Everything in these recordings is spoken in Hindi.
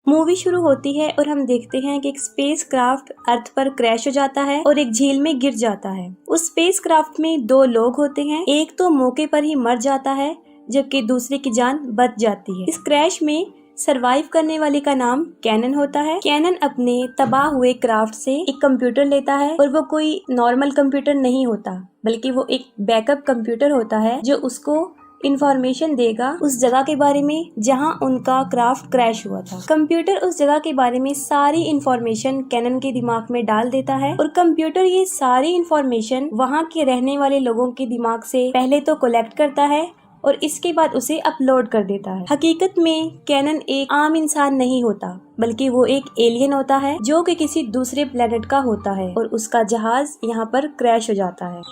मूवी शुरू होती है और हम देखते हैं कि एक स्पेस क्राफ्ट अर्थ पर क्रैश हो जाता है और एक झील में गिर जाता है। उस स्पेस क्राफ्ट में दो लोग होते हैं, एक तो मौके पर ही मर जाता है जबकि दूसरे की जान बच जाती है। इस क्रैश में सरवाइव करने वाले का नाम कैनन होता है। कैनन अपने तबाह हुए क्राफ्ट से एक कंप्यूटर लेता है और वो कोई नॉर्मल कंप्यूटर नहीं होता, बल्कि वो एक बैकअप कंप्यूटर होता है जो उसको इंफॉर्मेशन देगा उस जगह के बारे में जहां उनका क्राफ्ट क्रैश हुआ था। कंप्यूटर उस जगह के बारे में सारी इंफॉर्मेशन कैनन के दिमाग में डाल देता है और कंप्यूटर ये सारी इंफॉर्मेशन वहां के रहने वाले लोगों के दिमाग से पहले तो कलेक्ट करता है और इसके बाद उसे अपलोड कर देता है। हकीकत में कैनन एक आम इंसान नहीं होता, बल्कि वो एक एलियन होता है जो कि किसी दूसरे प्लेनेट का होता है और उसका जहाज यहाँ पर क्रैश हो जाता है।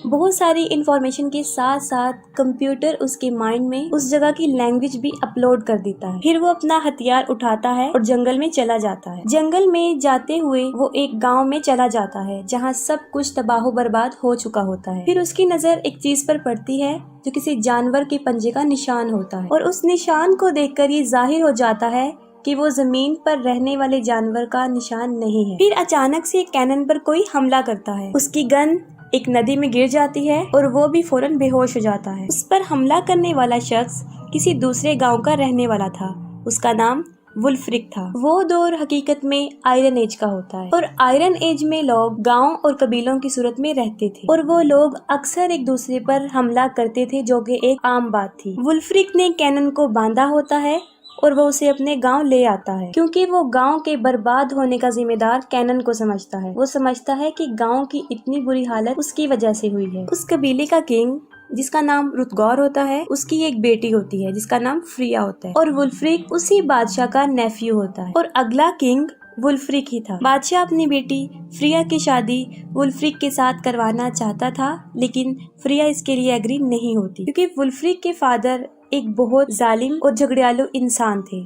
बहुत सारी इंफॉर्मेशन के साथ साथ कंप्यूटर उसके माइंड में उस जगह की लैंग्वेज भी अपलोड कर देता है। फिर वो अपना हथियार उठाता है और जंगल में चला जाता है। जंगल में जाते हुए वो एक गांव में चला जाता है जहां सब कुछ तबाह बर्बाद हो चुका होता है। फिर उसकी नजर एक चीज पर पड़ती है जो किसी जानवर के पंजे का निशान होता है और उस निशान को देखकर ये जाहिर हो जाता है कि वो जमीन पर रहने वाले जानवर का निशान नहीं है। फिर अचानक से कैनन पर कोई हमला करता है। उसकी गन एक नदी में गिर जाती है और वो भी फौरन बेहोश हो जाता है। उस पर हमला करने वाला शख्स किसी दूसरे गांव का रहने वाला था। उसका नाम वुल्फ्रिक था। वो दौर हकीकत में आयरन एज का होता है और आयरन एज में लोग गांव और कबीलों की सूरत में रहते थे और वो लोग अक्सर एक दूसरे पर हमला करते थे, जो कि एक आम बात थी। वुल्फ्रिक ने कैनन को बांधा होता है और वो उसे अपने गांव ले आता है, क्योंकि वो गांव के बर्बाद होने का जिम्मेदार कैनन को समझता है। वो समझता है कि गांव की इतनी बुरी हालत उसकी वजह से हुई है। उस कबीले का किंग जिसका नाम रुतगौर होता है, उसकी एक बेटी होती है जिसका नाम फ्रिया होता है और वुल्फ्रिक उसी बादशाह का नेफ्यू होता है और अगला किंग वुल्फ्रिक ही था। बादशाह अपनी बेटी फ्रिया की शादी वुल्फ्रिक के साथ करवाना चाहता था, लेकिन फ्रिया इसके लिए एग्री नहीं होती, क्योंकि वुल्फ्रिक के फादर एक बहुत जालिम और झगड़ियालू इंसान थे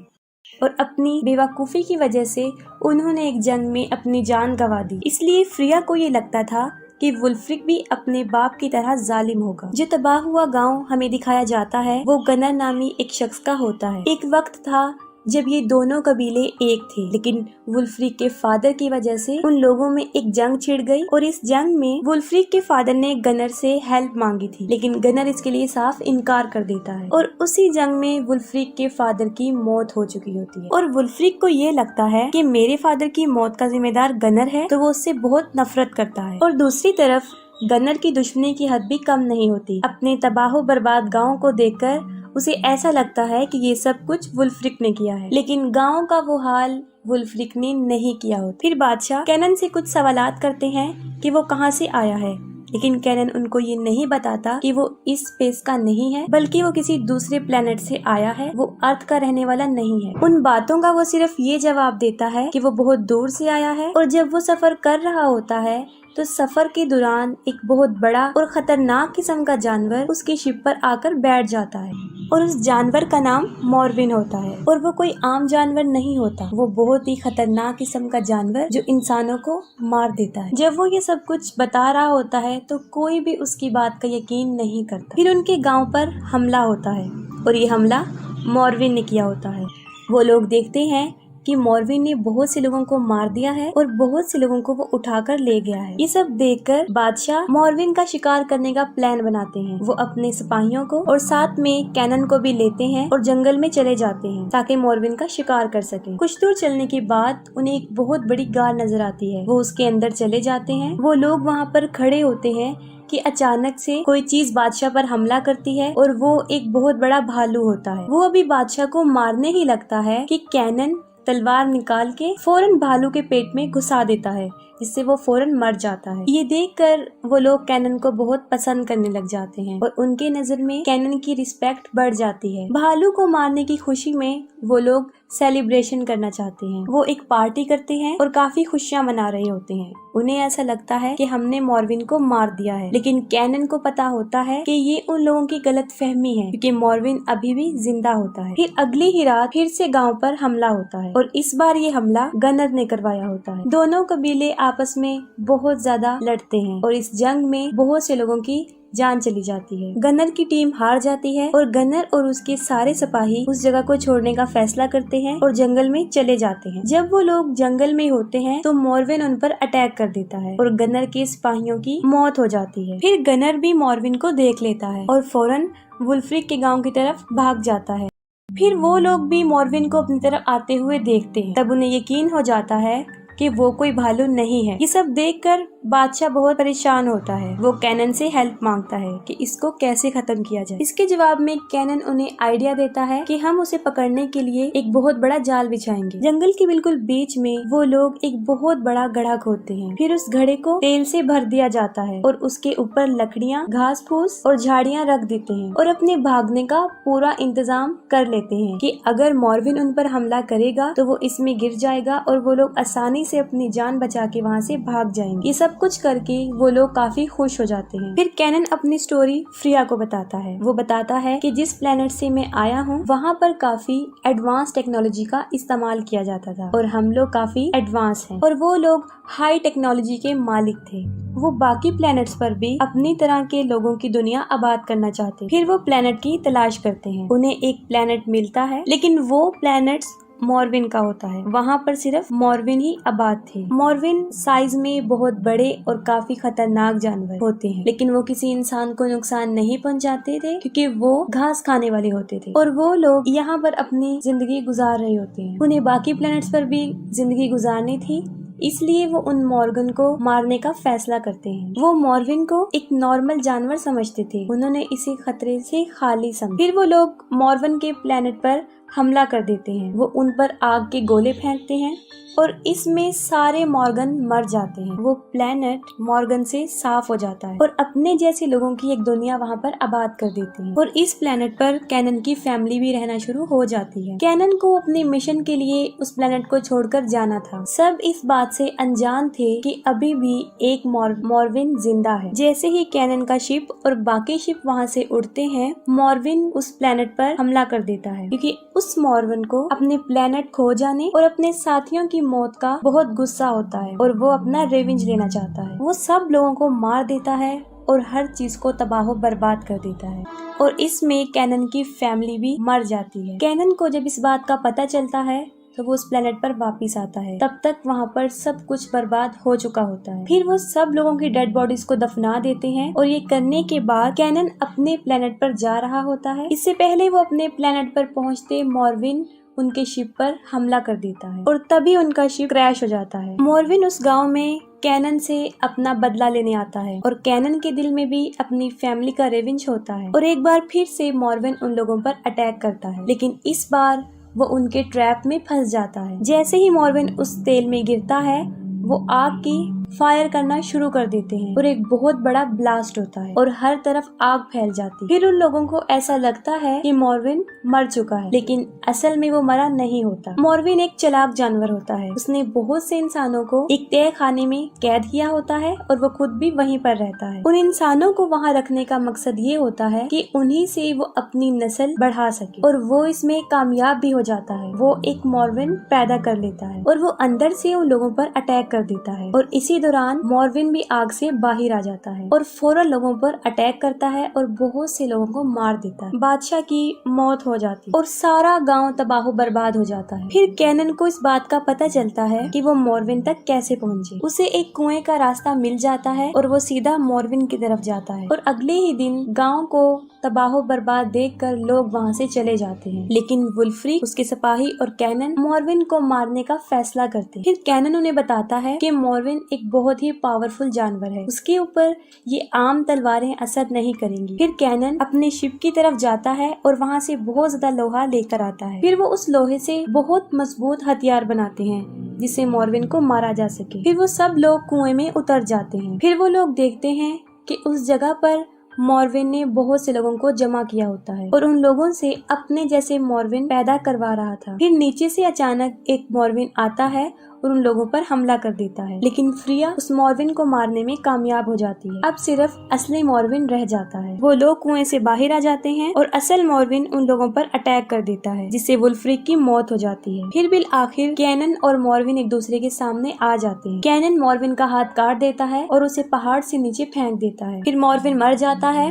और अपनी बेवकूफ़ी की वजह से उन्होंने एक जंग में अपनी जान गंवा दी। इसलिए फ्रिया को ये लगता था कि वुल्फ्रिक भी अपने बाप की तरह जालिम होगा। जो तबाह हुआ गांव हमें दिखाया जाता है वो गनर नामी एक शख्स का होता है। एक वक्त था जब ये दोनों कबीले एक थे, लेकिन वुल्फ्रिक के फादर की वजह से उन लोगों में एक जंग छिड़ गई और इस जंग में वुल्फ्रिक के फादर ने गनर से हेल्प मांगी थी, लेकिन गनर इसके लिए साफ इनकार कर देता है और उसी जंग में वुल्फ्रिक के फादर की मौत हो चुकी होती है और वुल्फ्रिक को ये लगता है कि मेरे फादर की मौत का जिम्मेदार गनर है, तो वो उससे बहुत नफरत करता है। और दूसरी तरफ गनर की दुश्मनी की हद भी कम नहीं होती। अपने तबाह बर्बाद गाँव को देखकर उसे ऐसा लगता है कि ये सब कुछ वुल्फ्रिक ने किया है, लेकिन गांव का वो हाल वुल्फ्रिक ने नहीं किया होता। फिर बादशाह कैनन से कुछ सवालात करते हैं कि वो कहाँ से आया है, लेकिन कैनन उनको ये नहीं बताता कि वो इस स्पेस का नहीं है, बल्कि वो किसी दूसरे प्लेनेट से आया है, वो अर्थ का रहने वाला नहीं है। उन बातों का वो सिर्फ ये जवाब देता है कि वो बहुत दूर से आया है और जब वो सफर कर रहा होता है तो सफर के दौरान एक बहुत बड़ा और खतरनाक किस्म का जानवर उसकी शिप पर आकर बैठ जाता है और उस जानवर का नाम मॉर्विन होता है और वो कोई आम जानवर नहीं होता, वो बहुत ही खतरनाक किस्म का जानवर जो इंसानों को मार देता है। जब वो ये सब कुछ बता रहा होता है तो कोई भी उसकी बात का यकीन नहीं करता। फिर उनके गांव पर हमला होता है और ये हमला मॉर्विन ने किया होता है। वो लोग देखते हैं कि मॉर्विन ने बहुत से लोगों को मार दिया है और बहुत से लोगों को वो उठाकर ले गया है। ये सब देखकर बादशाह मॉर्विन का शिकार करने का प्लान बनाते हैं। वो अपने सिपाहियों को और साथ में कैनन को भी लेते हैं और जंगल में चले जाते हैं ताकि मॉर्विन का शिकार कर सकें। कुछ दूर चलने के बाद उन्हें एक बहुत बड़ी गार नजर आती है। वो उसके अंदर चले जाते हैं। वो लोग वहाँ पर खड़े होते हैं कि अचानक से कोई चीज बादशाह पर हमला करती है और वो एक बहुत बड़ा भालू होता है। वो अभी बादशाह को मारने ही लगता है कि कैनन तलवार निकाल के फौरन भालू के पेट में घुसा देता है, जिससे वो फौरन मर जाता है। ये देखकर वो लोग कैनन को बहुत पसंद करने लग जाते हैं और उनके नजर में कैनन की रिस्पेक्ट बढ़ जाती है। भालू को मारने की खुशी में वो लोग सेलिब्रेशन करना चाहते हैं। वो एक पार्टी करते हैं और काफी खुशियां मना रहे होते हैं। उन्हें ऐसा लगता है कि हमने मॉर्विन को मार दिया है, लेकिन कैनन को पता होता है कि ये उन लोगों की गलत फहमी है, क्योंकि मॉर्विन अभी भी जिंदा होता है। फिर अगली ही रात फिर से गांव पर हमला होता है और इस बार ये हमला गनर ने करवाया होता है। दोनों कबीले आपस में बहुत ज्यादा लड़ते हैं और इस जंग में बहुत से लोगों की जान चली जाती है। गनर की टीम हार जाती है और गनर और उसके सारे सिपाही उस जगह को छोड़ने का फैसला करते हैं और जंगल में चले जाते हैं। जब वो लोग जंगल में होते हैं तो मॉर्विन उन पर अटैक कर देता है और गनर के सिपाहियों की मौत हो जाती है। फिर गनर भी मॉर्विन को देख लेता है और फौरन वुल्फ्रिक के गांव की तरफ भाग जाता है। फिर वो लोग भी मॉर्विन को अपनी तरफ आते हुए देखते हैं। तब उन्हें यकीन हो जाता है कि वो कोई भालू नहीं है। ये सब देखकर बादशाह बहुत परेशान होता है। वो कैनन से हेल्प मांगता है कि इसको कैसे खत्म किया जाए। इसके जवाब में कैनन उन्हें आइडिया देता है कि हम उसे पकड़ने के लिए एक बहुत बड़ा जाल बिछाएंगे। जंगल के बिल्कुल बीच में वो लोग एक बहुत बड़ा गड्ढा खोदते हैं। फिर उस घड़े को तेल से भर दिया जाता है और उसके ऊपर लकड़ियाँ, घास फूस और झाड़ियाँ रख देते हैं और अपने भागने का पूरा इंतजाम कर लेते हैं कि अगर मॉर्विन उन पर हमला करेगा तो वो इसमें गिर जाएगा और वो लोग आसानी से अपनी जान बचा के वहाँ से भाग जाएंगे। ये सब कुछ करके वो लोग काफी खुश हो जाते हैं। फिर कैनन अपनी स्टोरी फ्रिया को बताता है। वो बताता है कि जिस प्लेनेट से मैं आया हूँ वहाँ पर काफी एडवांस टेक्नोलॉजी का इस्तेमाल किया जाता था और हम लोग काफी एडवांस हैं और वो लोग हाई टेक्नोलॉजी के मालिक थे। वो बाकी प्लैनेट्स पर भी अपनी तरह के लोगों की दुनिया आबाद करना चाहते। फिर वो प्लैनेट की तलाश करते हैं। उन्हें एक प्लैनेट मिलता है लेकिन वो प्लैनेट्स मॉर्विन का होता है। वहाँ पर सिर्फ मॉर्विन ही आबाद थे। मॉर्विन साइज में बहुत बड़े और काफी खतरनाक जानवर होते हैं लेकिन वो किसी इंसान को नुकसान नहीं पहुँचाते थे क्योंकि वो घास खाने वाले होते थे और वो लोग यहाँ पर अपनी जिंदगी गुजार रहे होते हैं। उन्हें बाकी प्लैनेट्स पर भी जिंदगी गुजारनी थी, इसलिए वो उन मॉर्गन को मारने का फैसला करते हैं। वो मॉर्विन को एक नॉर्मल जानवर समझते थे। उन्होंने इसे खतरे से खाली समझा। फिर वो लोग मॉर्विन के प्लेनेट पर हमला कर देते हैं। वो उन पर आग के गोले फेंकते हैं और इसमें सारे मॉर्गन मर जाते हैं। वो प्लेनेट मॉर्गन से साफ हो जाता है और अपने जैसे लोगों की एक दुनिया वहाँ पर आबाद कर देते हैं और इस प्लेनेट पर कैनन की फैमिली भी रहना शुरू हो जाती है। कैनन को अपने मिशन के लिए उस प्लेनेट को छोड़कर जाना था। सब इस बात से अनजान थे कि अभी भी एक मॉर्विन जिंदा है। जैसे ही कैनन का शिप और बाकी शिप वहाँ से उड़ते हैं, मॉर्विन उस प्लेनेट पर हमला कर देता है क्योंकि उस मॉर्विन को अपने प्लेनेट खो जाने और अपने साथियों की मौत का बहुत गुस्सा होता है और वो अपना रिवेंज लेना चाहता है। वो सब लोगों को मार देता है और हर चीज को तबाह बर्बाद कर देता है और इसमें कैनन की फैमिली भी मर जाती है। कैनन को जब इस बात का पता चलता है तो वो उस प्लेनेट पर वापस आता है। तब तक वहाँ पर सब कुछ बर्बाद हो चुका होता है। फिर वो सब लोगों की डेड बॉडीज को दफना देते हैं और ये करने के बाद कैनन अपने प्लेनेट पर जा रहा होता है। इससे पहले वो अपने प्लेनेट पर पहुँचते मॉर्विन उनके शिप पर हमला कर देता है और तभी उनका शिप क्रैश हो जाता है। मॉर्विन उस गांव में कैनन से अपना बदला लेने आता है और कैनन के दिल में भी अपनी फैमिली का रिवेंज होता है और एक बार फिर से मॉर्विन उन लोगों पर अटैक करता है लेकिन इस बार वो उनके ट्रैप में फंस जाता है। जैसे ही मॉर्विन उस तेल में गिरता है वो आग की फायर करना शुरू कर देते हैं और एक बहुत बड़ा ब्लास्ट होता है और हर तरफ आग फैल जाती है। फिर उन लोगों को ऐसा लगता है कि मॉर्विन मर चुका है लेकिन असल में वो मरा नहीं होता। मॉर्विन एक चालाक जानवर होता है। उसने बहुत से इंसानों को एक तय खाने में कैद किया होता है और वो खुद भी वहीं पर रहता है। उन इंसानों को वहाँ रखने का मकसद ये होता है कि उन्हीं से वो अपनी नस्ल बढ़ा सके और वो इसमें कामयाब भी हो जाता है। वो एक मॉर्विन पैदा कर लेता है और वो अंदर से उन लोगों पर अटैक कर देता है और इसी दौरान मॉर्विन भी आग से बाहर आ जाता है और फौरन लोगों पर अटैक करता है और बहुत से लोगों को मार देता है। बादशाह की मौत हो जाती है और सारा गांव तबाह बर्बाद हो जाता है। फिर कैनन को इस बात का पता चलता है कि वो मॉर्विन तक कैसे पहुंचे। उसे एक कुएं का रास्ता मिल जाता है और वो सीधा मॉर्विन की तरफ जाता है और अगले ही दिन गाँव को तबाह बर्बाद देखकर लोग वहाँ से चले जाते हैं लेकिन वुल्फ्रिक, उसके सिपाही और कैनन मॉर्विन को मारने का फैसला करते हैं। फिर कैनन उन्हें बताता है कि मॉर्विन एक बहुत ही पावरफुल जानवर है, उसके ऊपर ये आम तलवारें असर नहीं करेंगी। फिर कैनन अपने शिप की तरफ जाता है और वहाँ से बहुत ज्यादा लोहा लेकर आता है। फिर वो उस लोहे से बहुत मजबूत हथियार बनाते हैं जिससे मॉर्विन को मारा जा सके। फिर वो सब लोग कुएं में उतर जाते हैं। फिर वो लोग देखते हैं कि उस जगह पर मॉर्विन ने बहुत से लोगों को जमा किया होता है और उन लोगों से अपने जैसे मॉर्विन पैदा करवा रहा था। फिर नीचे से अचानक एक मॉर्विन आता है और उन लोगों पर हमला कर देता है, लेकिन फ्रिया उस मॉर्विन को मारने में कामयाब हो जाती है। अब सिर्फ असली मॉर्विन रह जाता है। वो लोग कुएं से बाहर आ जाते हैं और असल मॉर्विन उन लोगों पर अटैक कर देता है, जिससे वुल्फ्रिक की मौत हो जाती है। फिर बिल आखिर कैनन और मॉर्विन एक दूसरे के सामने आ जाते हैं। कैनन मॉर्विन का हाथ काट देता है और उसे पहाड़ से नीचे फेंक देता है। फिर मॉर्विन मर जाता है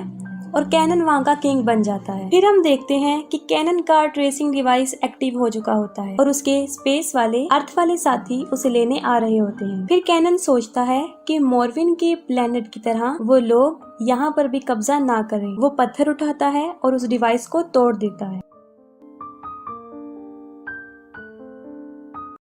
और कैनन वहाँ का किंग बन जाता है। फिर हम देखते हैं कि कैनन का ट्रेसिंग डिवाइस एक्टिव हो चुका होता है और उसके स्पेस वाले अर्थ वाले साथी उसे लेने आ रहे होते हैं। फिर कैनन सोचता है कि मॉर्विन के प्लेनेट की तरह वो लोग यहाँ पर भी कब्जा ना करें। वो पत्थर उठाता है और उस डिवाइस को तोड़ देता है।